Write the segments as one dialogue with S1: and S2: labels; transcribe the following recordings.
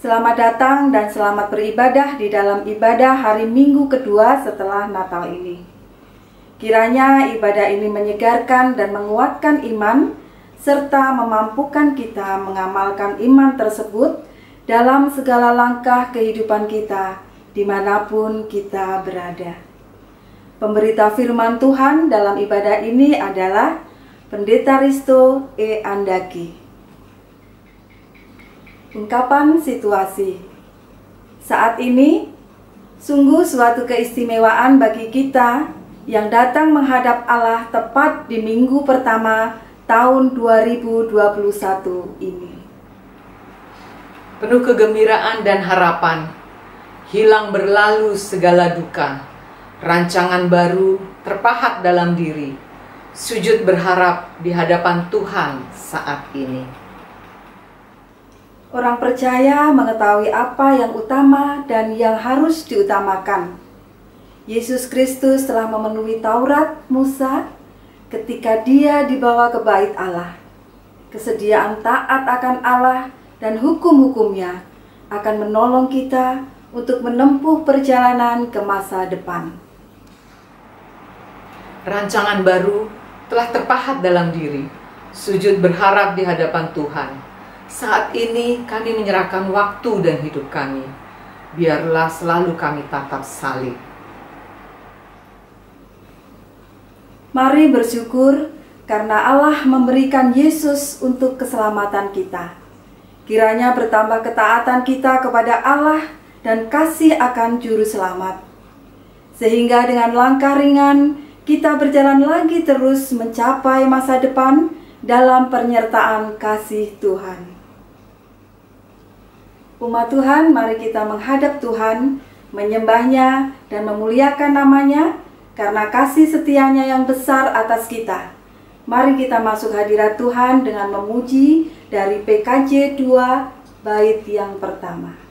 S1: Selamat datang dan selamat beribadah di dalam ibadah hari Minggu kedua setelah Natal ini. Kiranya ibadah ini menyegarkan dan menguatkan iman, serta memampukan kita mengamalkan iman tersebut dalam segala langkah kehidupan kita, dimanapun kita berada. Pemberita firman Tuhan dalam ibadah ini adalah Pendeta Risto E. Andaki. Ungkapan situasi. Saat ini, sungguh suatu keistimewaan bagi kita yang datang menghadap Allah tepat di minggu pertama tahun 2021 ini.
S2: Penuh kegembiraan dan harapan, hilang berlalu segala duka, rancangan baru terpahat dalam diri, sujud berharap di hadapan Tuhan saat ini.
S1: Orang percaya mengetahui apa yang utama dan yang harus diutamakan. Yesus Kristus telah memenuhi Taurat Musa ketika Dia dibawa ke bait Allah. Kesediaan taat akan Allah dan hukum-hukumnya akan menolong kita untuk menempuh perjalanan ke masa depan.
S2: Rancangan baru telah terpahat dalam diri, sujud berharap di hadapan Tuhan. Saat ini kami menyerahkan waktu dan hidup kami. Biarlah selalu kami tatap salib.
S1: Mari bersyukur karena Allah memberikan Yesus untuk keselamatan kita. Kiranya bertambah ketaatan kita kepada Allah dan kasih akan Juru Selamat. Sehingga dengan langkah ringan kita berjalan lagi terus mencapai masa depan dalam penyertaan kasih Tuhan. Umat Tuhan, mari kita menghadap Tuhan, menyembahnya dan memuliakan namanya karena kasih setianya yang besar atas kita. Mari kita masuk hadirat Tuhan dengan memuji dari PKJ 2 bait yang pertama.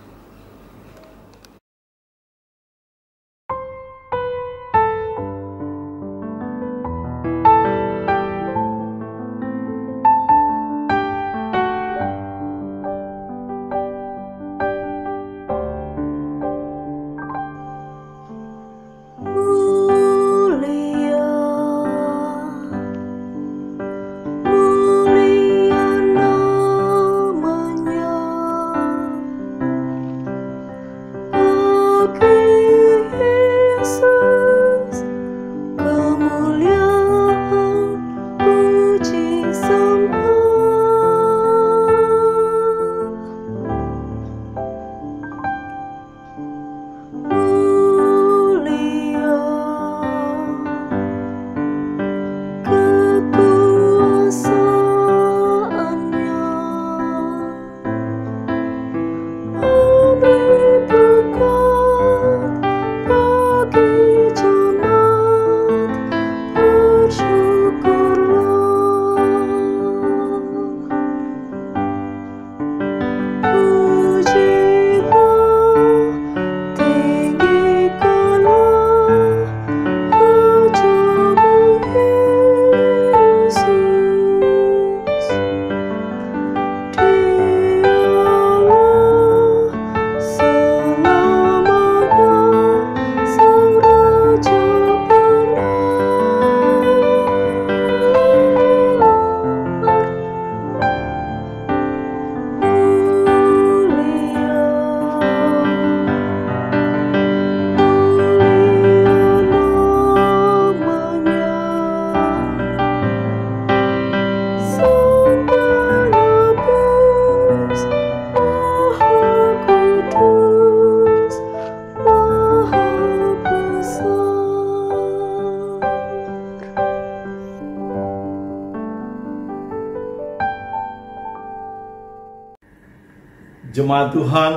S3: Jemaat Tuhan,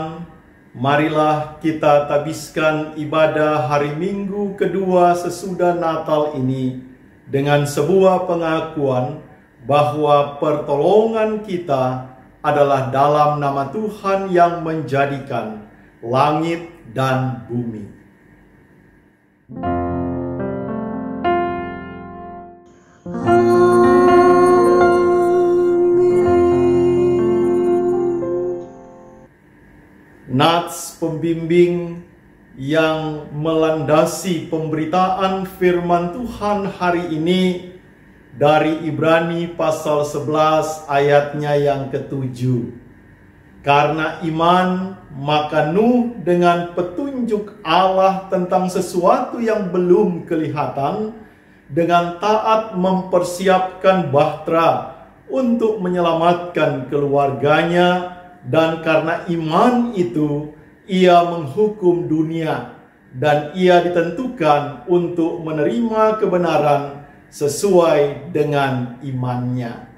S3: marilah kita tabiskan ibadah hari Minggu kedua sesudah Natal ini dengan sebuah pengakuan bahwa pertolongan kita adalah dalam nama Tuhan yang menjadikan langit dan bumi. nats pembimbing yang melandasi pemberitaan firman Tuhan hari ini dari Ibrani pasal 11 ayatnya yang ke-7. Karena iman, maka Nuh dengan petunjuk Allah tentang sesuatu yang belum kelihatan, dengan taat mempersiapkan bahtera untuk menyelamatkan keluarganya, dan karena iman itu ia menghukum dunia, dan ia ditentukan untuk menerima kebenaran sesuai dengan imannya.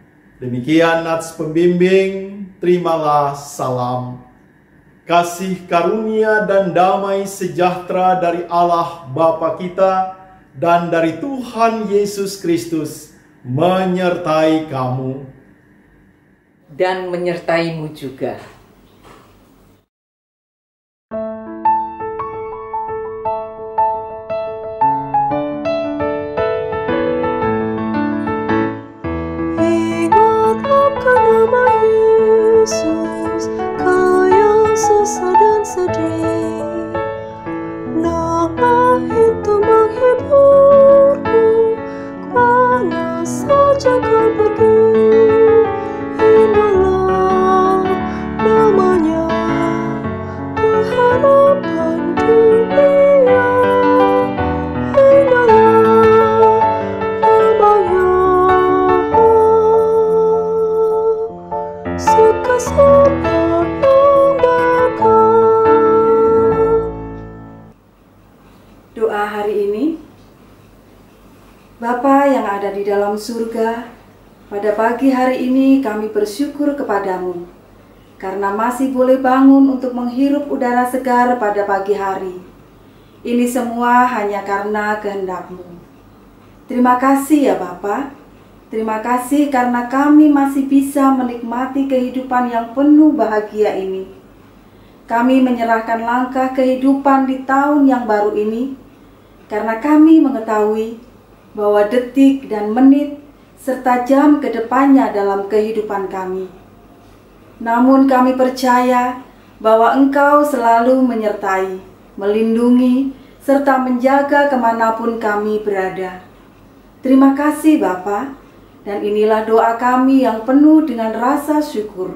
S3: Demikian nats pembimbing, terimalah salam. Kasih karunia dan damai sejahtera dari Allah Bapa kita dan dari Tuhan Yesus Kristus menyertai kamu.
S2: Dan menyertaimu juga.
S4: Susah dan sedih, nama itu menghiburku, kemana saja kau pergi. Ingatlah namanya, pengharapan dunia. Ingatlah namanya, suka-suka.
S1: Doa hari ini. Bapa yang ada di dalam surga, pada pagi hari ini kami bersyukur kepadamu karena masih boleh bangun untuk menghirup udara segar pada pagi hari. Ini semua hanya karena kehendak-Mu. Terima kasih ya Bapa. Terima kasih karena kami masih bisa menikmati kehidupan yang penuh bahagia ini. Kami menyerahkan langkah kehidupan di tahun yang baru ini, karena kami mengetahui bahwa detik dan menit serta jam ke depannya dalam kehidupan kami. Namun kami percaya bahwa Engkau selalu menyertai, melindungi, serta menjaga kemanapun kami berada. Terima kasih Bapa, dan inilah doa kami yang penuh dengan rasa syukur.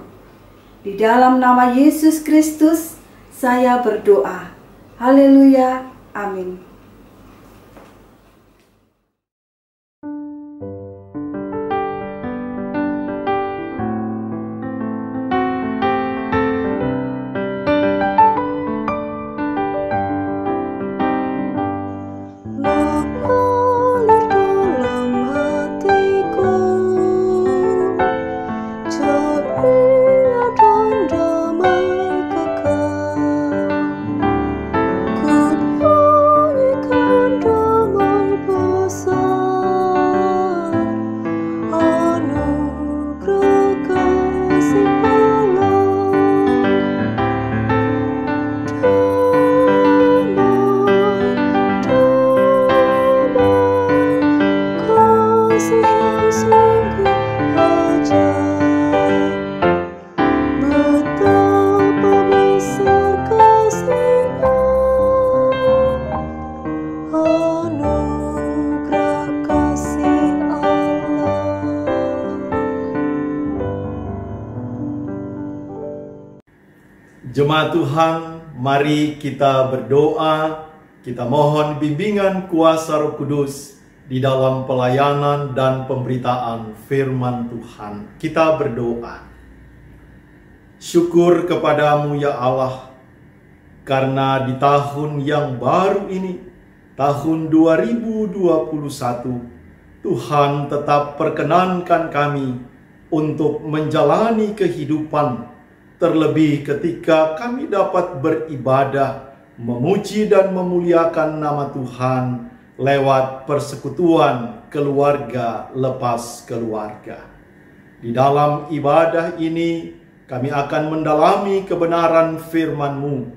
S1: Di dalam nama Yesus Kristus, saya berdoa. Haleluya. Amin.
S3: Jemaat Tuhan, mari kita berdoa, kita mohon bimbingan kuasa Roh Kudus di dalam pelayanan dan pemberitaan firman Tuhan. Kita berdoa. Syukur kepadamu ya Allah, karena di tahun yang baru ini, tahun 2021, Tuhan tetap perkenankan kami untuk menjalani kehidupan, terlebih ketika kami dapat beribadah, memuji dan memuliakan nama Tuhan lewat persekutuan keluarga lepas keluarga. Di dalam ibadah ini, kami akan mendalami kebenaran firman-Mu.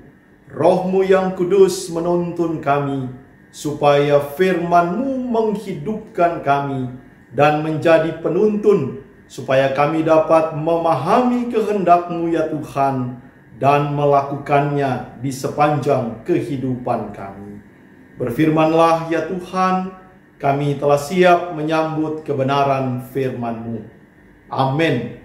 S3: Roh-Mu yang kudus menuntun kami, supaya firman-Mu menghidupkan kami dan menjadi penuntun, supaya kami dapat memahami kehendak-Mu ya Tuhan, dan melakukannya di sepanjang kehidupan kami. Berfirmanlah ya Tuhan, kami telah siap menyambut kebenaran firman-Mu. Amin.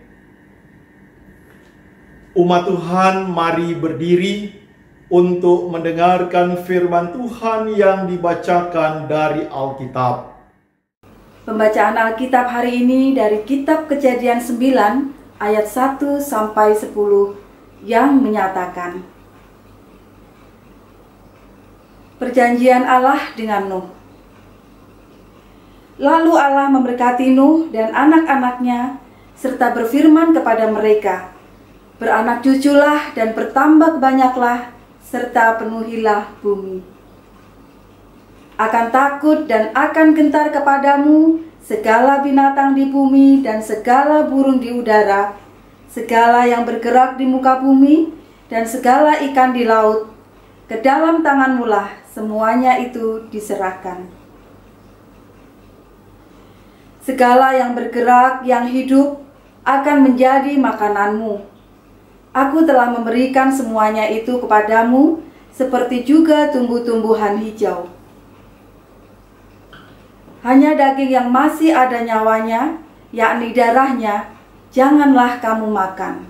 S3: Umat Tuhan, mari berdiri untuk mendengarkan firman Tuhan yang dibacakan dari Alkitab.
S1: Pembacaan Alkitab hari ini dari Kitab Kejadian 9 ayat 1 sampai 10 yang menyatakan Perjanjian Allah dengan Nuh. Lalu Allah memberkati Nuh dan anak-anaknya serta berfirman kepada mereka, beranak cuculah dan bertambah banyaklah serta penuhilah bumi. Akan takut dan akan gentar kepadamu segala binatang di bumi dan segala burung di udara, segala yang bergerak di muka bumi dan segala ikan di laut. Ke dalam tanganmu lah semuanya itu diserahkan. Segala yang bergerak, yang hidup akan menjadi makananmu. Aku telah memberikan semuanya itu kepadamu, seperti juga tumbuh-tumbuhan hijau. Hanya daging yang masih ada nyawanya, yakni darahnya, janganlah kamu makan.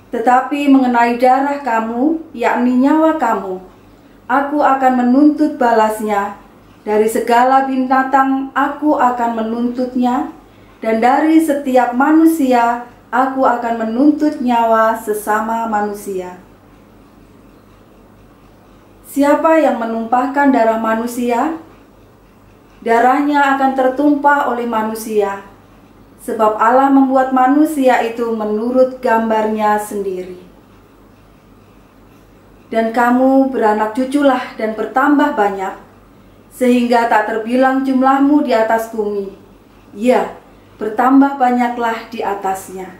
S1: Tetapi mengenai darah kamu, yakni nyawa kamu, aku akan menuntut balasnya. Dari segala binatang aku akan menuntutnya, dan dari setiap manusia aku akan menuntut nyawa sesama manusia. Siapa yang menumpahkan darah manusia, darahnya akan tertumpah oleh manusia, sebab Allah membuat manusia itu menurut gambarnya sendiri. Dan kamu beranak cuculah dan bertambah banyak, sehingga tak terbilang jumlahmu di atas bumi. Ya, bertambah banyaklah di atasnya.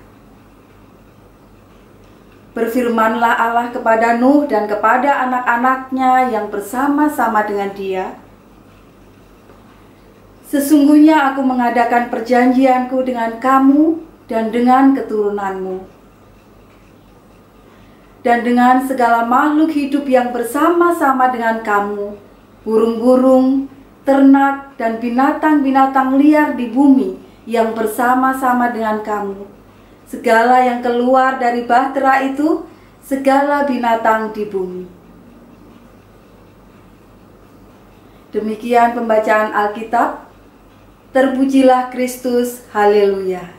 S1: Berfirmanlah Allah kepada Nuh dan kepada anak-anaknya yang bersama-sama dengan dia, sesungguhnya aku mengadakan perjanjianku dengan kamu dan dengan keturunanmu, dan dengan segala makhluk hidup yang bersama-sama dengan kamu, burung-burung, ternak, dan binatang-binatang liar di bumi yang bersama-sama dengan kamu, segala yang keluar dari bahtera itu, segala binatang di bumi. Demikian pembacaan Alkitab. Terpujilah Kristus, haleluya.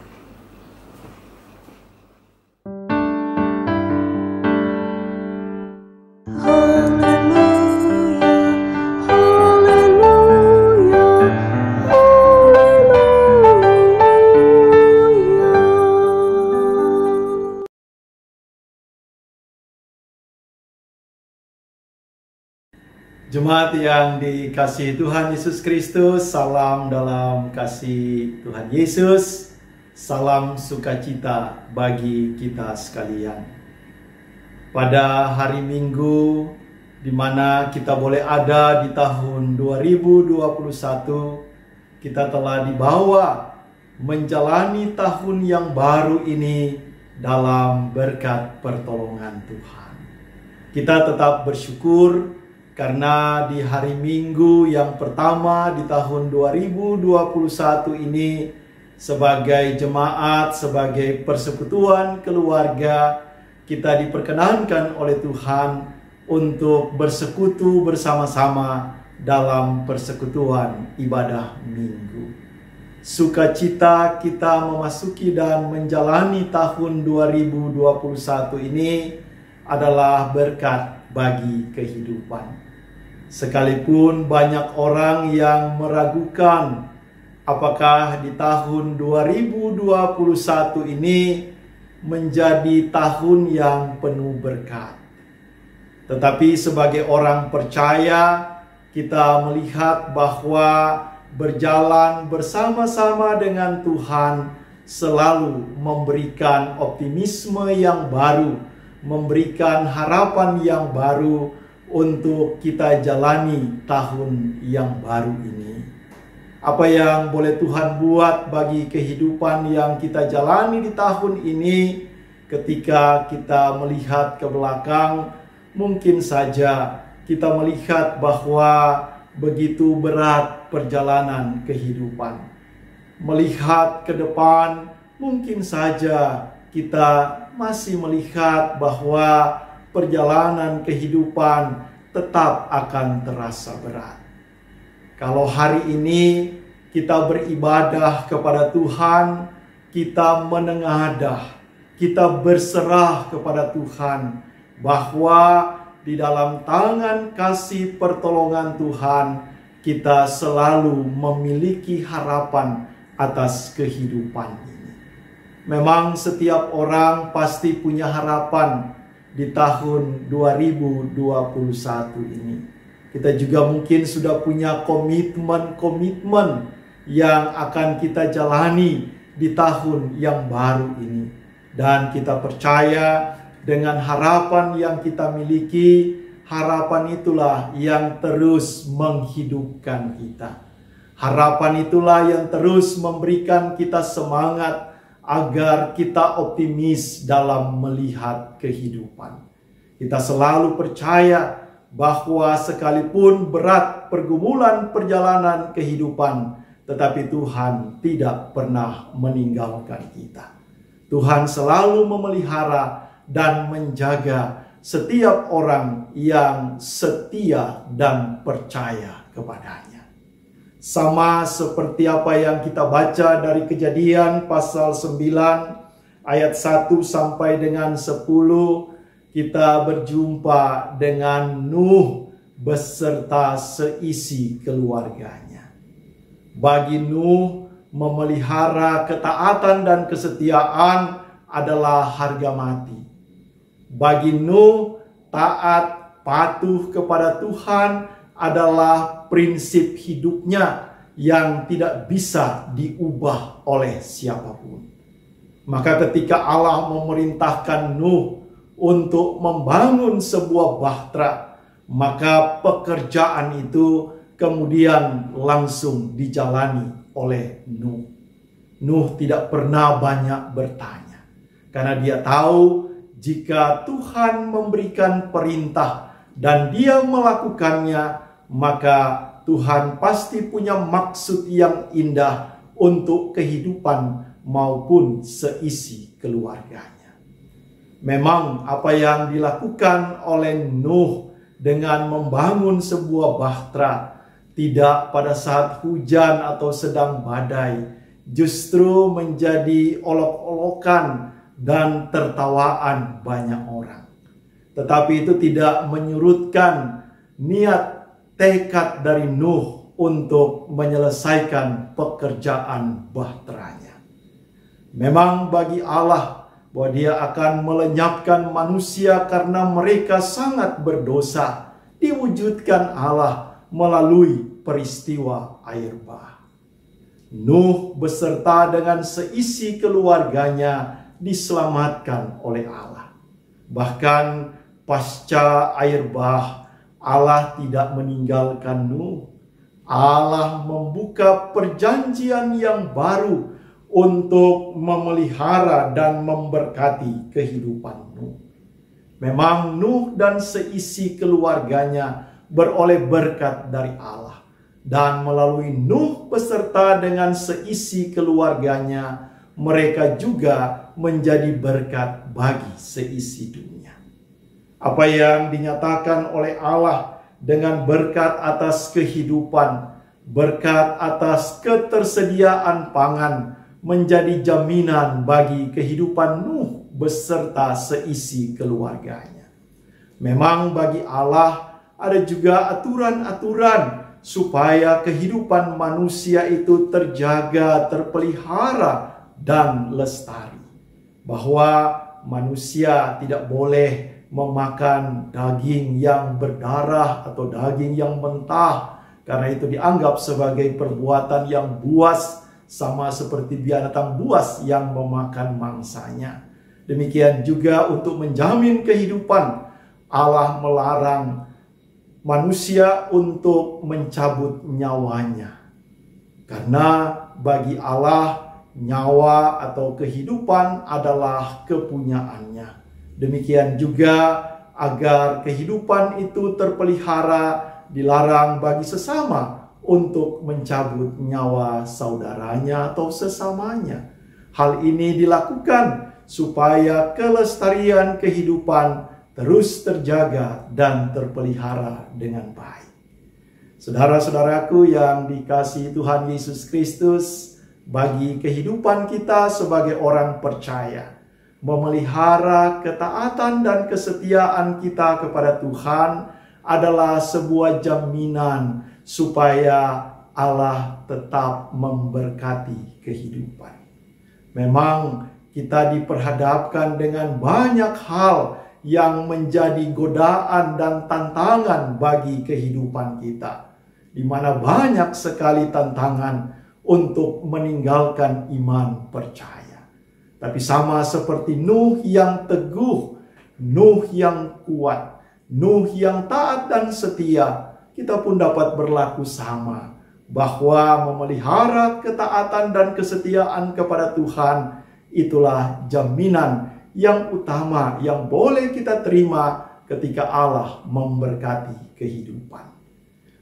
S3: Jemaat yang dikasihi Tuhan Yesus Kristus, salam dalam kasih Tuhan Yesus, salam sukacita bagi kita sekalian. Pada hari Minggu, di mana kita boleh ada di tahun 2021, kita telah dibawa menjalani tahun yang baru ini dalam berkat pertolongan Tuhan. Kita tetap bersyukur karena di hari Minggu yang pertama di tahun 2021 ini, sebagai jemaat, sebagai persekutuan keluarga, kita diperkenankan oleh Tuhan untuk bersekutu bersama-sama dalam persekutuan ibadah Minggu. Sukacita kita memasuki dan menjalani tahun 2021 ini adalah berkat bagi kehidupan. Sekalipun banyak orang yang meragukan apakah di tahun 2021 ini menjadi tahun yang penuh berkat. Tetapi sebagai orang percaya, kita melihat bahwa berjalan bersama-sama dengan Tuhan selalu memberikan optimisme yang baru, memberikan harapan yang baru untuk kita jalani tahun yang baru ini. Apa yang boleh Tuhan buat bagi kehidupan yang kita jalani di tahun ini, ketika kita melihat ke belakang, mungkin saja kita melihat bahwa begitu berat perjalanan kehidupan. Melihat ke depan, mungkin saja kita masih melihat bahwa perjalanan kehidupan tetap akan terasa berat. Kalau hari ini kita beribadah kepada Tuhan, kita menengadah, kita berserah kepada Tuhan, bahwa di dalam tangan kasih pertolongan Tuhan, kita selalu memiliki harapan atas kehidupan ini. Memang setiap orang pasti punya harapan di tahun 2021 ini. Kita juga mungkin sudah punya komitmen-komitmen yang akan kita jalani di tahun yang baru ini. Dan kita percaya dengan harapan yang kita miliki, harapan itulah yang terus menghidupkan kita. Harapan itulah yang terus memberikan kita semangat agar kita optimis dalam melihat kehidupan. Kita selalu percaya bahwa sekalipun berat pergumulan perjalanan kehidupan, tetapi Tuhan tidak pernah meninggalkan kita. Tuhan selalu memelihara dan menjaga setiap orang yang setia dan percaya kepadanya. Sama seperti apa yang kita baca dari Kejadian pasal 9 ayat 1 sampai dengan 10, kita berjumpa dengan Nuh beserta seisi keluarganya. Bagi Nuh, memelihara ketaatan dan kesetiaan adalah harga mati. Bagi Nuh, taat patuh kepada Tuhan adalah prinsip hidupnya yang tidak bisa diubah oleh siapapun. Maka ketika Allah memerintahkan Nuh untuk membangun sebuah bahtera, maka pekerjaan itu kemudian langsung dijalani oleh Nuh. Nuh tidak pernah banyak bertanya, karena dia tahu jika Tuhan memberikan perintah dan dia melakukannya, maka Tuhan pasti punya maksud yang indah untuk kehidupan maupun seisi keluarganya. Memang apa yang dilakukan oleh Nuh dengan membangun sebuah bahtera tidak pada saat hujan atau sedang badai, justru menjadi olok-olokan dan tertawaan banyak orang. Tetapi itu tidak menyurutkan niat tekad dari Nuh untuk menyelesaikan pekerjaan bahteranya. Memang bagi Allah bahwa dia akan melenyapkan manusia karena mereka sangat berdosa, diwujudkan Allah melalui peristiwa air bah. Nuh beserta dengan seisi keluarganya diselamatkan oleh Allah. Bahkan pasca air bah, Allah tidak meninggalkan Nuh. Allah membuka perjanjian yang baru untuk memelihara dan memberkati kehidupan Nuh. Memang Nuh dan seisi keluarganya beroleh berkat dari Allah. Dan melalui Nuh beserta dengan seisi keluarganya, mereka juga menjadi berkat bagi seisi dunia. Apa yang dinyatakan oleh Allah dengan berkat atas kehidupan, berkat atas ketersediaan pangan, menjadi jaminan bagi kehidupan Nuh beserta seisi keluarganya. Memang bagi Allah ada juga aturan-aturan supaya kehidupan manusia itu terjaga, terpelihara, dan lestari. Bahwa manusia tidak boleh memakan daging yang berdarah atau daging yang mentah, karena itu dianggap sebagai perbuatan yang buas, sama seperti binatang buas yang memakan mangsanya. Demikian juga untuk menjamin kehidupan, Allah melarang manusia untuk mencabut nyawanya. Karena bagi Allah nyawa atau kehidupan adalah kepunyaannya. Demikian juga agar kehidupan itu terpelihara, dilarang bagi sesama untuk mencabut nyawa saudaranya atau sesamanya. Hal ini dilakukan supaya kelestarian kehidupan terus terjaga dan terpelihara dengan baik. Saudara-saudaraku yang dikasihi Tuhan Yesus Kristus, bagi kehidupan kita sebagai orang percaya, memelihara ketaatan dan kesetiaan kita kepada Tuhan adalah sebuah jaminan supaya Allah tetap memberkati kehidupan. Memang kita diperhadapkan dengan banyak hal yang menjadi godaan dan tantangan bagi kehidupan kita, di mana banyak sekali tantangan untuk meninggalkan iman percaya. Tapi sama seperti Nuh yang teguh, Nuh yang kuat, Nuh yang taat dan setia, kita pun dapat berlaku sama, bahwa memelihara ketaatan dan kesetiaan kepada Tuhan itulah jaminan yang utama yang boleh kita terima ketika Allah memberkati kehidupan.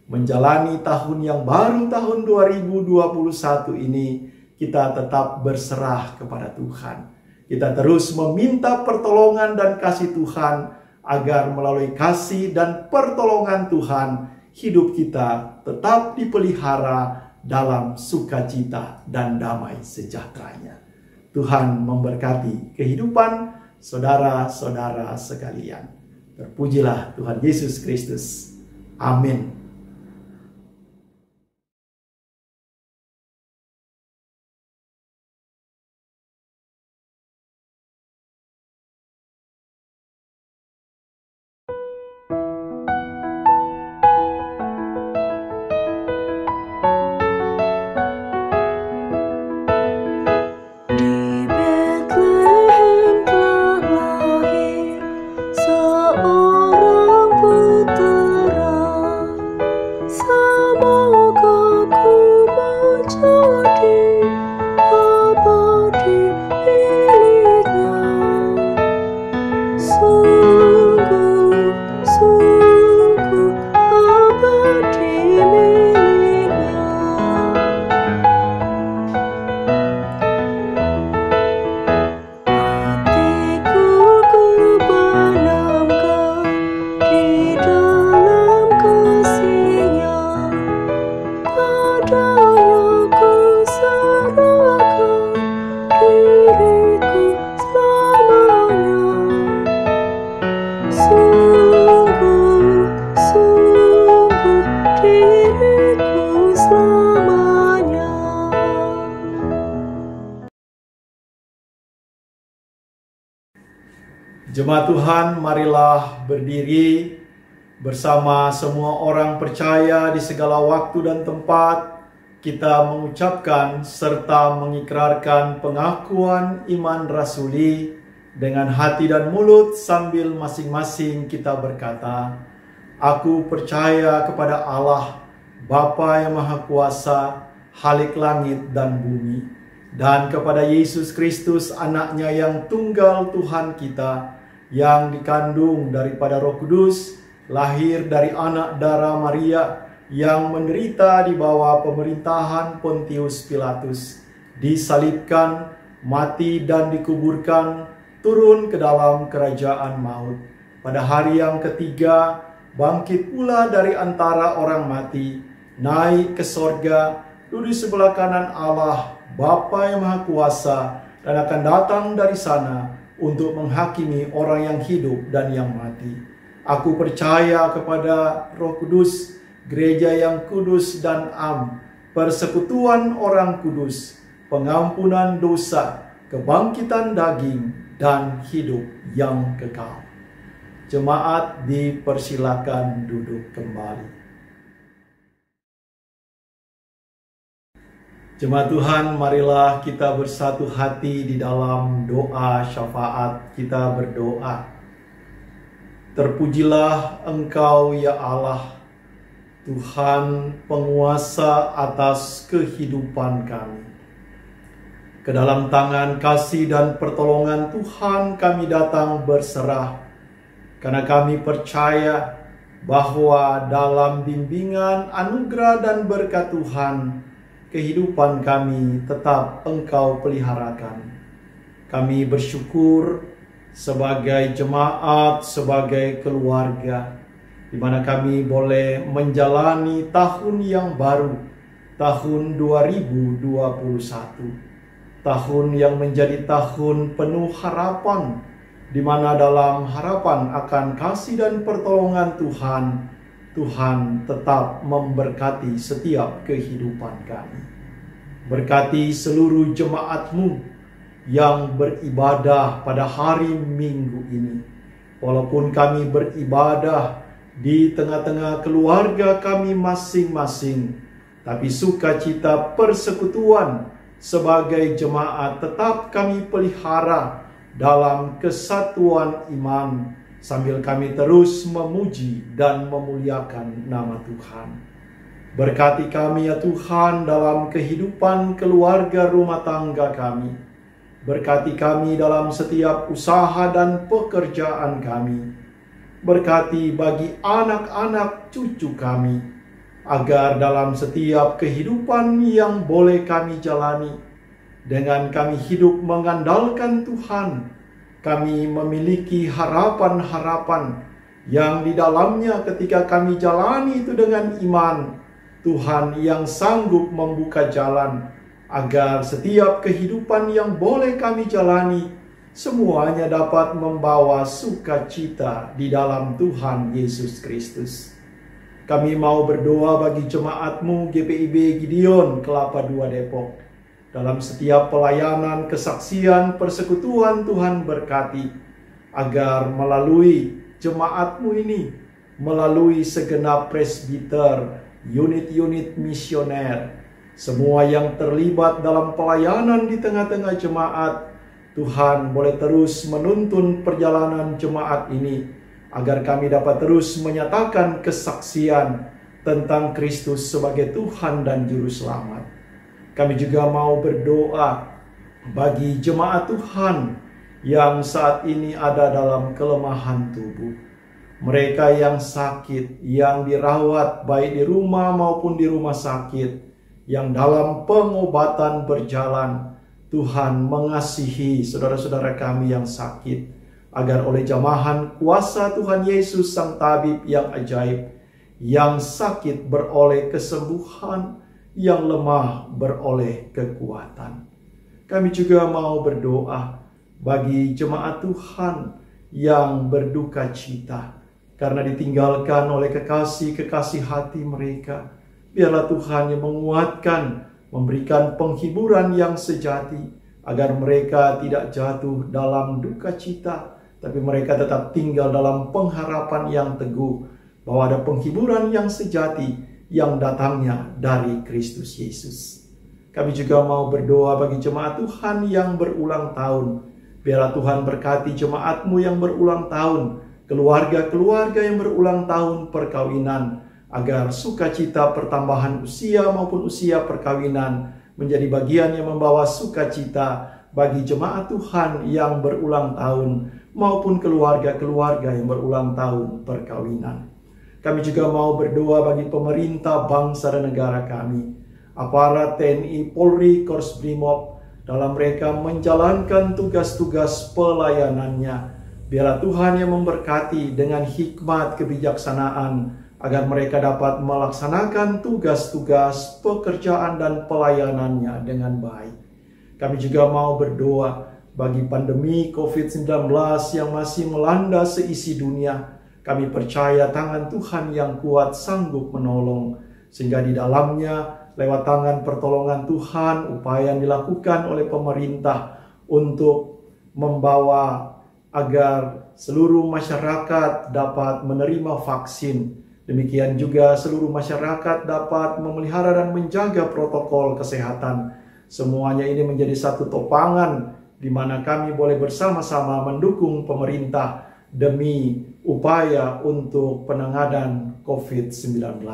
S3: Menjalani tahun yang baru, tahun 2021 ini, kita tetap berserah kepada Tuhan. Kita terus meminta pertolongan dan kasih Tuhan, agar melalui kasih dan pertolongan Tuhan, hidup kita tetap dipelihara dalam sukacita dan damai sejahteranya. Tuhan memberkati kehidupan saudara-saudara sekalian. Terpujilah Tuhan Yesus Kristus. Amin. Jemaat Tuhan, marilah berdiri bersama semua orang percaya di segala waktu dan tempat. Kita mengucapkan serta mengikrarkan pengakuan iman rasuli dengan hati dan mulut, sambil masing-masing kita berkata, "Aku percaya kepada Allah, Bapa yang Maha Kuasa, Khalik langit dan bumi, dan kepada Yesus Kristus, anaknya yang tunggal Tuhan kita, yang dikandung daripada Roh Kudus, lahir dari anak darah Maria, yang menderita di bawah pemerintahan Pontius Pilatus, disalibkan, mati dan dikuburkan, turun ke dalam kerajaan maut. Pada hari yang ketiga, bangkit pula dari antara orang mati, naik ke sorga, duduk sebelah kanan Allah, Bapa yang Maha Kuasa, dan akan datang dari sana untuk menghakimi orang yang hidup dan yang mati. Aku percaya kepada Roh Kudus, gereja yang kudus dan am, persekutuan orang kudus, pengampunan dosa, kebangkitan daging, dan hidup yang kekal." Jemaat dipersilakan duduk kembali. Jemaat Tuhan, marilah kita bersatu hati di dalam doa syafaat. Kita berdoa. Terpujilah Engkau ya Allah, Tuhan penguasa atas kehidupan kami. Ke dalam tangan kasih dan pertolongan Tuhan kami datang berserah, karena kami percaya bahwa dalam bimbingan, anugerah dan berkat Tuhan, kehidupan kami tetap Engkau peliharakan. Kami bersyukur sebagai jemaat, sebagai keluarga, di mana kami boleh menjalani tahun yang baru, tahun 2021. Tahun yang menjadi tahun penuh harapan, di mana dalam harapan akan kasih dan pertolongan Tuhan, Tuhan tetap memberkati setiap kehidupan kami. Berkati seluruh jemaat-Mu yang beribadah pada hari Minggu ini. Walaupun kami beribadah di tengah-tengah keluarga kami masing-masing, tapi sukacita persekutuan sebagai jemaat tetap kami pelihara dalam kesatuan iman, sambil kami terus memuji dan memuliakan nama Tuhan. Berkati kami ya Tuhan dalam kehidupan keluarga rumah tangga kami. Berkati kami dalam setiap usaha dan pekerjaan kami. Berkati bagi anak-anak cucu kami, agar dalam setiap kehidupan yang boleh kami jalani, dengan kami hidup mengandalkan Tuhan, kami memiliki harapan-harapan yang di dalamnya ketika kami jalani itu dengan iman, Tuhan yang sanggup membuka jalan, agar setiap kehidupan yang boleh kami jalani, semuanya dapat membawa sukacita di dalam Tuhan Yesus Kristus. Kami mau berdoa bagi jemaat-Mu GPIB Gideon Kelapa II Depok. Dalam setiap pelayanan, kesaksian, persekutuan Tuhan berkati, agar melalui jemaat-Mu ini, melalui segenap presbiter, unit-unit misioner, semua yang terlibat dalam pelayanan di tengah-tengah jemaat, Tuhan boleh terus menuntun perjalanan jemaat ini, agar kami dapat terus menyatakan kesaksian tentang Kristus sebagai Tuhan dan Juru Selamat. Kami juga mau berdoa bagi jemaat Tuhan yang saat ini ada dalam kelemahan tubuh. Mereka yang sakit, yang dirawat baik di rumah maupun di rumah sakit, yang dalam pengobatan berjalan. Tuhan mengasihi saudara-saudara kami yang sakit, agar oleh jamahan kuasa Tuhan Yesus Sang Tabib yang ajaib, yang sakit beroleh kesembuhan, yang lemah beroleh kekuatan. Kami juga mau berdoa bagi jemaat Tuhan yang berduka cita karena ditinggalkan oleh kekasih-kekasih hati mereka. Biarlah Tuhan yang menguatkan, memberikan penghiburan yang sejati, agar mereka tidak jatuh dalam duka cita, tapi mereka tetap tinggal dalam pengharapan yang teguh bahwa ada penghiburan yang sejati yang datangnya dari Kristus Yesus. Kami juga mau berdoa bagi jemaat Tuhan yang berulang tahun. Biarlah Tuhan berkati jemaat-Mu yang berulang tahun, keluarga-keluarga yang berulang tahun perkawinan, agar sukacita pertambahan usia maupun usia perkawinan menjadi bagian yang membawa sukacita bagi jemaat Tuhan yang berulang tahun maupun keluarga-keluarga yang berulang tahun perkawinan. Kami juga mau berdoa bagi pemerintah bangsa dan negara kami, aparat TNI, Polri, Korps Brimob, dalam mereka menjalankan tugas-tugas pelayanannya. Biarlah Tuhan yang memberkati dengan hikmat kebijaksanaan, agar mereka dapat melaksanakan tugas-tugas pekerjaan dan pelayanannya dengan baik. Kami juga mau berdoa bagi pandemi COVID-19 yang masih melanda seisi dunia. Kami percaya tangan Tuhan yang kuat sanggup menolong, sehingga di dalamnya lewat tangan pertolongan Tuhan, upaya yang dilakukan oleh pemerintah untuk membawa agar seluruh masyarakat dapat menerima vaksin. Demikian juga seluruh masyarakat dapat memelihara dan menjaga protokol kesehatan. Semuanya ini menjadi satu topangan di mana kami boleh bersama-sama mendukung pemerintah demi upaya untuk penanganan COVID-19.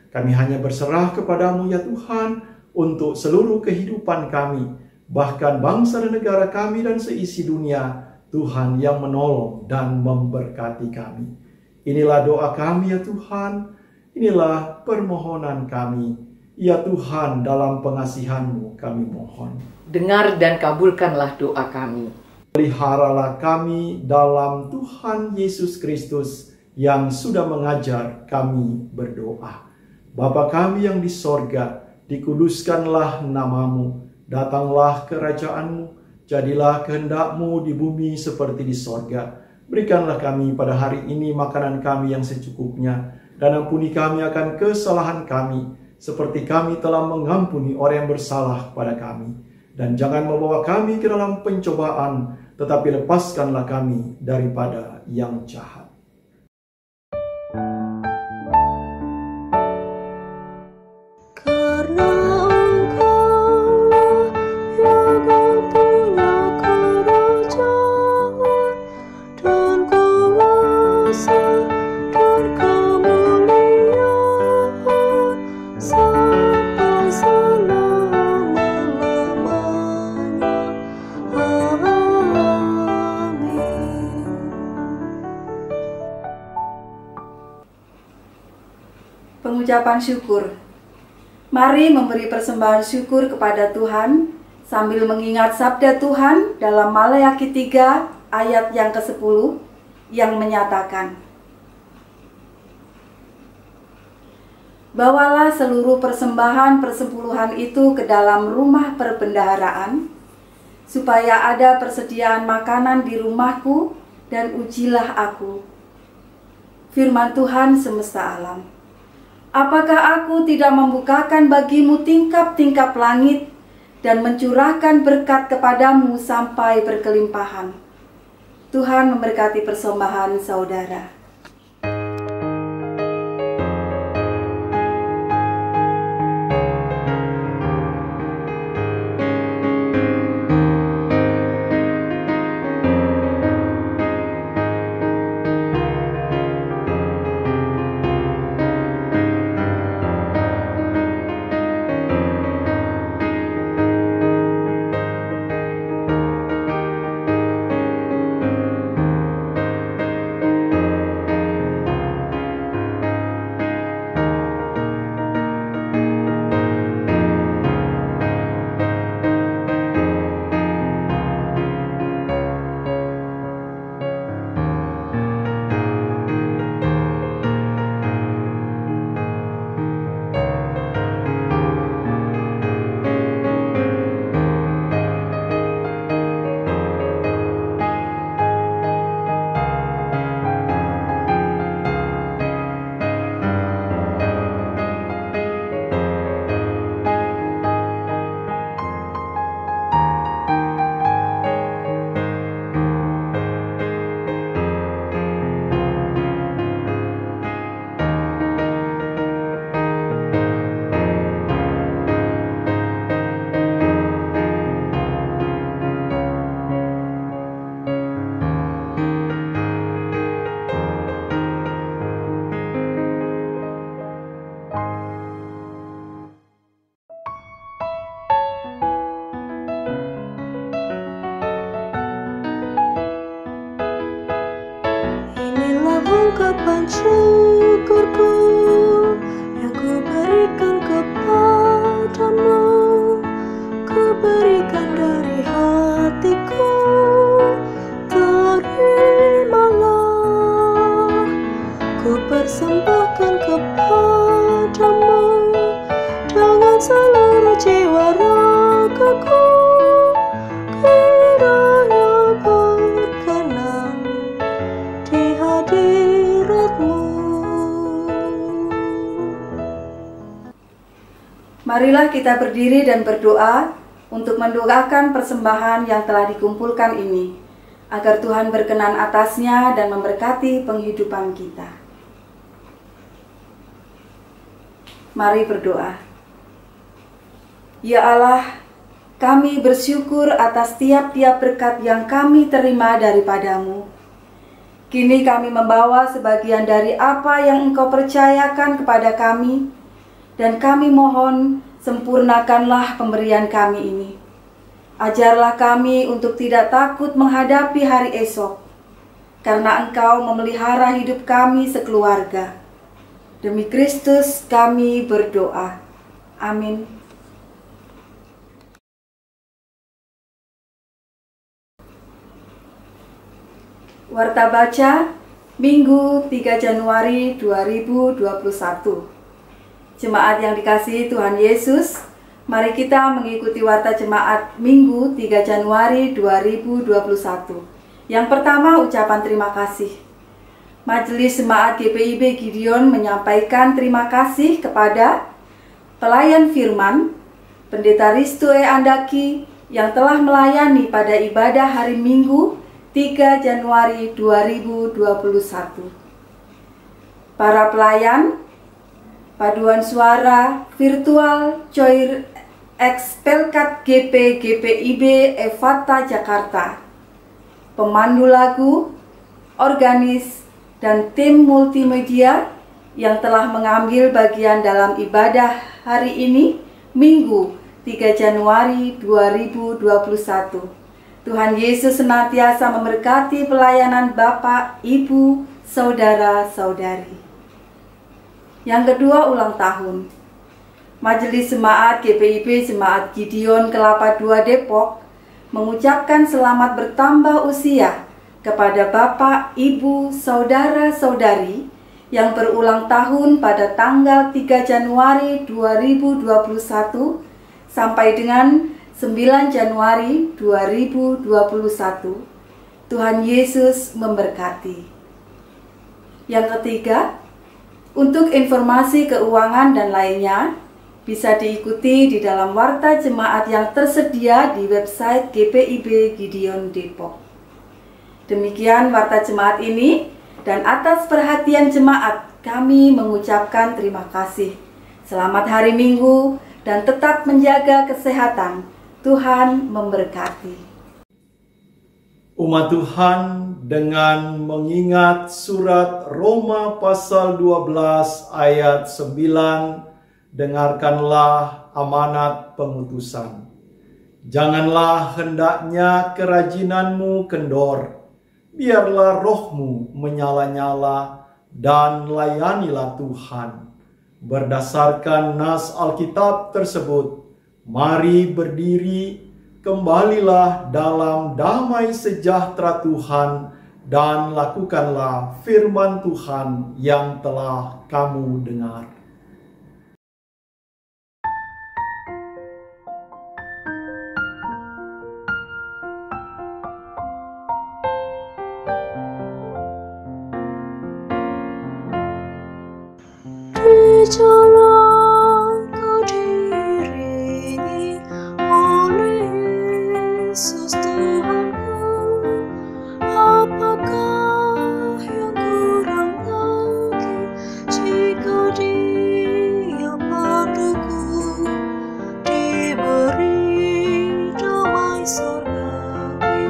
S3: Kami hanya berserah kepada-Mu ya Tuhan untuk seluruh kehidupan kami, bahkan bangsa dan negara kami dan seisi dunia, Tuhan yang menolong dan memberkati kami. Inilah doa kami ya Tuhan, inilah permohonan kami. Ya Tuhan, dalam pengasihan-Mu kami mohon.
S2: Dengar dan kabulkanlah doa kami.
S3: Peliharalah kami dalam Tuhan Yesus Kristus yang sudah mengajar kami berdoa. Bapa kami yang di sorga, dikuduskanlah nama-Mu, datanglah kerajaan-Mu, jadilah kehendak-Mu di bumi seperti di sorga. Berikanlah kami pada hari ini makanan kami yang secukupnya, dan ampuni kami akan kesalahan kami, seperti kami telah mengampuni orang yang bersalah pada kami. Dan jangan membawa kami ke dalam pencobaan, tetapi lepaskanlah kami daripada yang jahat.
S1: Pengucapan syukur. Mari memberi persembahan syukur kepada Tuhan sambil mengingat sabda Tuhan dalam Maleakhi 3 ayat yang ke-10 yang menyatakan, "Bawalah seluruh persembahan persepuluhan itu ke dalam rumah perbendaharaan, supaya ada persediaan makanan di rumahku, dan ujilah aku." Firman Tuhan semesta alam. Apakah aku tidak membukakan bagimu tingkap-tingkap langit dan mencurahkan berkat kepadamu sampai berkelimpahan? Tuhan memberkati persembahan saudara.
S4: Ungkapan syukurku yang ku berikan kepadamu, ku berikan dari hatiku, terimalah. Ku persembahkan kepadamu dengan seluruh jiwa ragaku, kiranya berkenan di hadirat-Mu.
S1: Marilah kita berdiri dan berdoa untuk mendoakan persembahan yang telah dikumpulkan ini, agar Tuhan berkenan atasnya dan memberkati penghidupan kita. Mari berdoa. Ya Allah, kami bersyukur atas tiap-tiap berkat yang kami terima daripada-Mu. Kini kami membawa sebagian dari apa yang Engkau percayakan kepada kami, dan kami mohon sempurnakanlah pemberian kami ini. Ajarlah kami untuk tidak takut menghadapi hari esok, karena Engkau memelihara hidup kami sekeluarga. Demi Kristus kami berdoa. Amin. Warta baca Minggu 3 Januari 2021. Jemaat yang dikasihi Tuhan Yesus, mari kita mengikuti warta jemaat Minggu 3 Januari 2021. Yang pertama, ucapan terima kasih. Majelis Jemaat GPIB Gideon menyampaikan terima kasih kepada pelayan firman, Pendeta Risto E. Andaki yang telah melayani pada ibadah hari Minggu 3 Januari 2021. Para pelayan, paduan suara virtual Choir Expelkat GP GPIB Evata Jakarta, pemandu lagu, organis, dan tim multimedia yang telah mengambil bagian dalam ibadah hari ini, Minggu 3 Januari 2021. Tuhan Yesus senantiasa memberkati pelayanan Bapak, Ibu, Saudara-saudari. Yang kedua, ulang tahun. Majelis Jemaat GPIB Jemaat Gideon Kelapa II Depok mengucapkan selamat bertambah usia kepada Bapak, Ibu, Saudara-saudari yang berulang tahun pada tanggal 3 Januari 2021 sampai dengan 9 Januari 2021. Tuhan Yesus memberkati. Yang ketiga, untuk informasi keuangan dan lainnya bisa diikuti di dalam warta jemaat yang tersedia di website GPIB Gideon Depok. Demikian warta jemaat ini, dan atas perhatian jemaat kami mengucapkan terima kasih. Selamat hari Minggu dan tetap menjaga kesehatan. Tuhan memberkati.
S3: Umat Tuhan, dengan mengingat surat Roma pasal 12 ayat 9, dengarkanlah amanat pengutusan. Janganlah hendaknya kerajinanmu kendor, biarlah rohmu menyala-nyala dan layanilah Tuhan. Berdasarkan nas Alkitab tersebut, mari berdiri, kembalilah dalam damai sejahtera Tuhan dan lakukanlah firman Tuhan yang telah kamu dengar.
S4: Jalan kau diiringi oleh Yesus Tuhanku. Apakah yang kurang lagi jika Dia panduku? Diberi damai surgawi,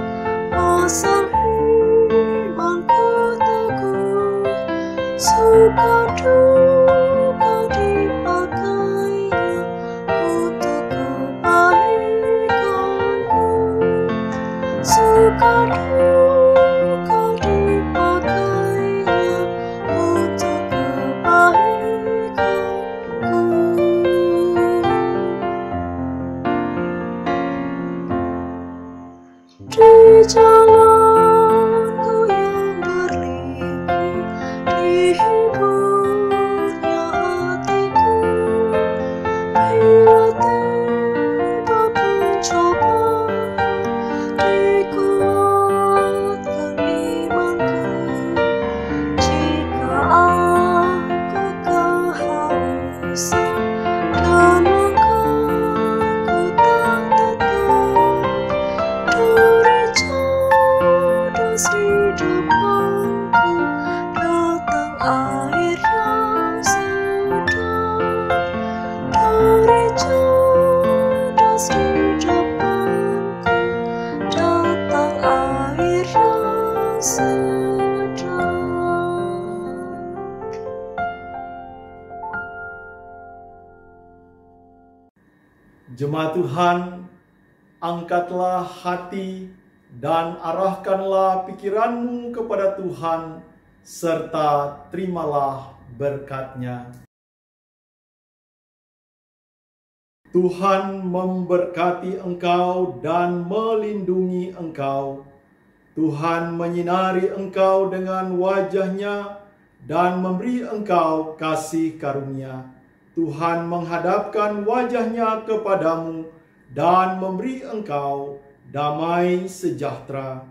S4: asal imanku teguh, suka duka dipakainya untuk kebaikanku. Suka duka dipakainya untuk kebaikanku. Di jalanku yang berliku, dihiburnya hatiku. Bila tiba pencobaan, dikuatkan imanku. Jika aku kehausan dan langkahku tak tetap, dari cadas di depanku datang air yang sedap. Dari cadas di depanku datang air yang sedap.
S3: Jemaat Tuhan, angkatlah hati dan arahkanlah pikiranmu kepada Tuhan, serta terimalah berkat-Nya. Tuhan memberkati engkau dan melindungi engkau. Tuhan menyinari engkau dengan wajah-Nya dan memberi engkau kasih karunia. Tuhan menghadapkan wajah-Nya kepadamu dan memberi engkau damai sejahtera.